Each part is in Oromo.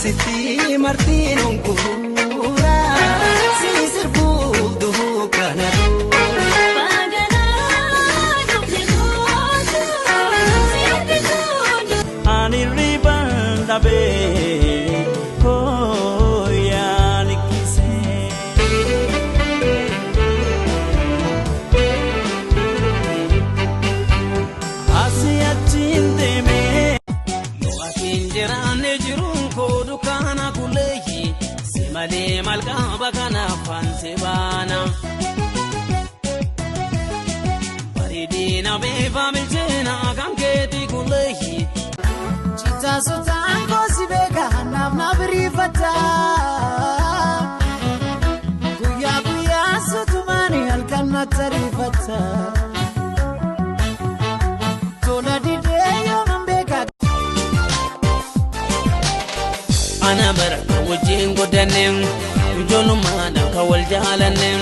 Siti Martin Kura Sisir Budu Kanadu Ani riban dabe Koyani kise Asia tindeme No akinjerane jirun kodu kana kulehi Simale malka bakana fansebana Baridina beva miljena kanketi kulehi Sultan gosi bega nam nabri fata Guya sutumani alkan matari fata Tola di deyo mbeka Ana baraka wajin godanem Jonu mana kawal jalanem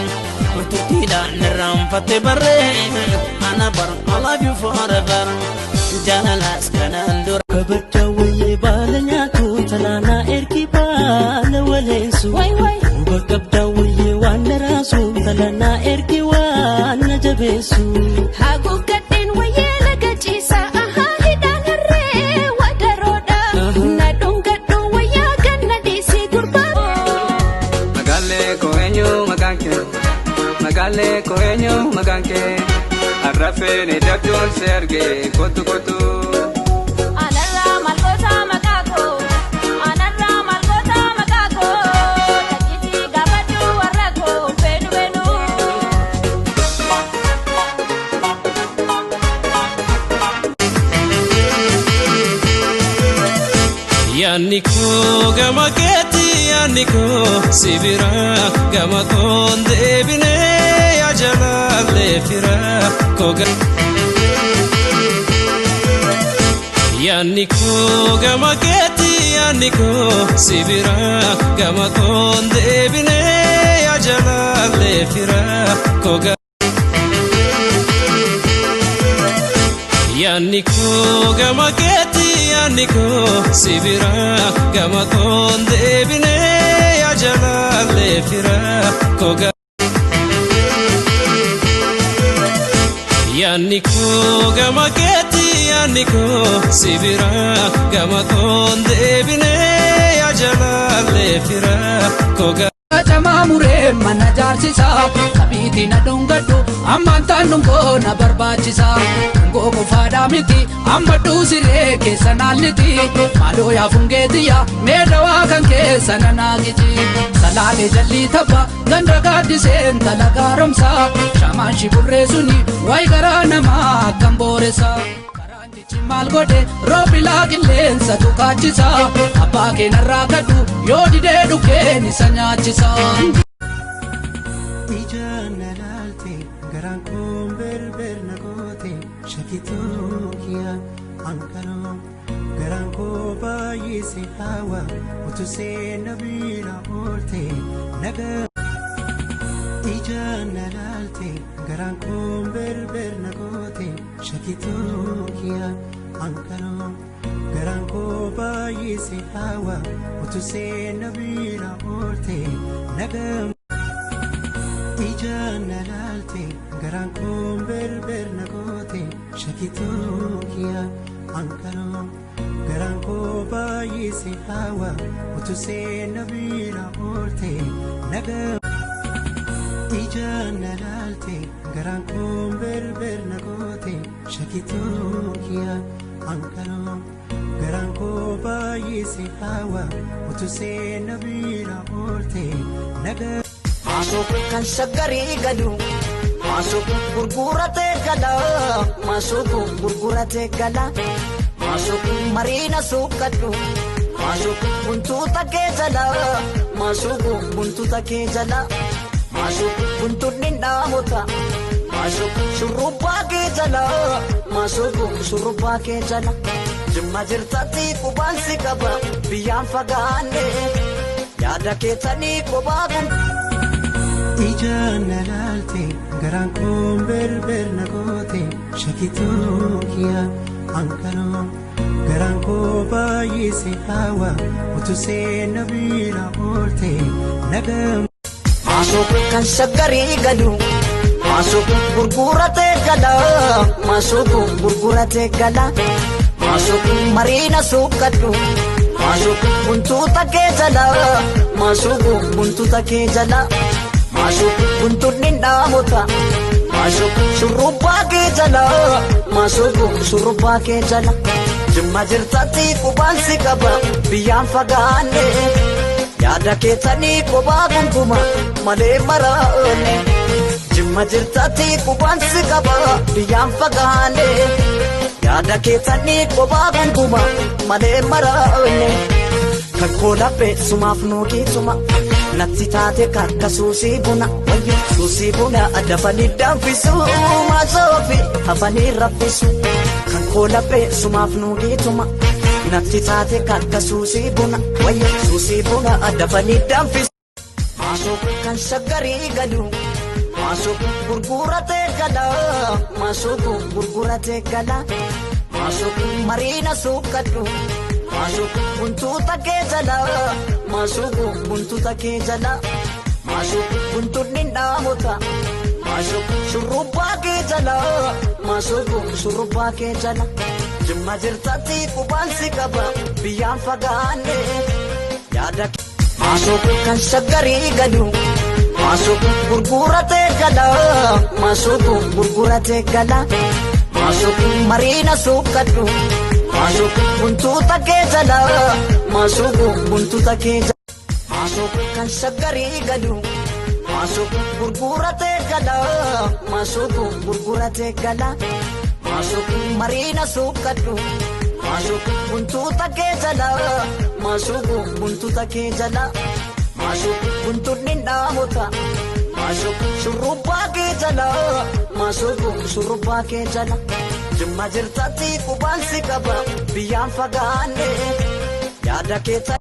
Tutila naram fate barre Ana bar I love you forever Jalalas kanandur Kabata waye balanya tu talana erki bala walesu Bakabda waye wanara su talana erki wana jabesu Hagu katin waye lagachisa aha hidanare wadaroda Nadungadu waya ganna disi gurba Magale koenyo maganke Arrafe ne dabdol serge kotu Anarra malkota makako Takiti gabadu warako benu Yaniko gamaketi yaniko sibira gamakonde bine ya jalale fira koga Yaniko gamaketi yaniko sibira gamakonde bine ya jalale fira koga Yaniko gamaketi yaniko sibira gamakonde bine ya jalale fira koga Yaniko gamaketi yaniko sibira gamakonde bine ya jalale fira koga Tamamure manajarsisa kabiti na dungadu amantan nungo na barbachisa Gogo fada miti amadu sire ke sanaliti malo ya fungetiya medawa kan ke sananagiji salale jalli thaba gandra gadi sen talagaramsa shaman shiburre suni wai garana ma kamboresa Mal gode robila gilensa tukachisa apake narakadu yodi de duke ni sanyachisa Ijanalalte garan komber nagote shakito kia ankaro garan ko bayise hawa utuse nabila olte naga Ijanalalte garan komber nagote shakito kia ankaro garan ko bayise hawa utuse nabila olte naga Ijanalalte garan komber nagote shakito kia ankaro garan ko bayise hawa utuse nabila olte naga Ijanalalte garan komber nagote shakito kia ankaro garan ko bayise hawa utuse nabila olte naga Masuk kan segari gadu Masuk gurgurate gala Masuk gurgurate gala Masuk marina sukatu Masuk buntu take jala Masuk buntu take jala Masuk buntu ninda muta Masuk surupa ke jala Masuk surupa ke jala Jumma jirtati kubansi kaba Biyam fagane Yada ke tani kubagun Ijanalalte garan komber nagote shakito kia ankaro garaan koo baay'ee si hawa utuu seenna bira oolte nagam. Maasoof kan shaggarii galu maasoof gurguratee gala maasoof gurguratee gala maasoof mariina suuqadhu maasoof buntuuta kee jala maasoof buntuuta kee jala maasoof buntuunni dhaamota maasoof shurrubbaa kee jala maasoof shurrubbaa kee jala jimma jirtatti qubaan si qaba biyyaan fagaanne. Yaada keetanii kophaa gunguma malee maraane jimma jirtatti qubaan si qaba biyyaan fagaanne yaada keetanii kophaa gunguma malee maraane kan koolaphee sumaaf nuugiituma natti taate kakka suusii buna wayyo suusii buna dafanii danfisu maasoofi hafanii raffisu kan koolaphee sumaaf nuugiituma. Natti taate kakka suusii buna wayyo suusii buna dafanii danfisu. Maasoof kan shaggarii galu maasoof gurguratee gala maasoof gurguratee gala maasoof mariina suuqadhu maasoof buntuuta kee jala maasoof buntuuta kee jala maasoof buntuunni dhaamota maasoof shurrubbaa kee jala maasoof shurrubbaa kee jala. Jimma jirtatti qubaan si qaba biyyaan fagaanne yaada. Maasoof kan shaggarii galu maasoof gurguratee gala maasoof gurguratee gala maasoof mariina suuqadhu maasoof buntuuta kee jala maasoof buntuuta kee jala maasoof kan shaggarii galu maasoof gurguratee gala maasoof gurguratee gala. Maasoof mariina suuqadhu maasoof buntuuta kee jala maasoof buntuuta kee jala maasoof buntuunni dhaamota maasoof shurrubbaa kee jala maasoof shurrubbaa kee jala jimma jirtatti qubaan si qaba biyyaan fagaanne yaada keessa.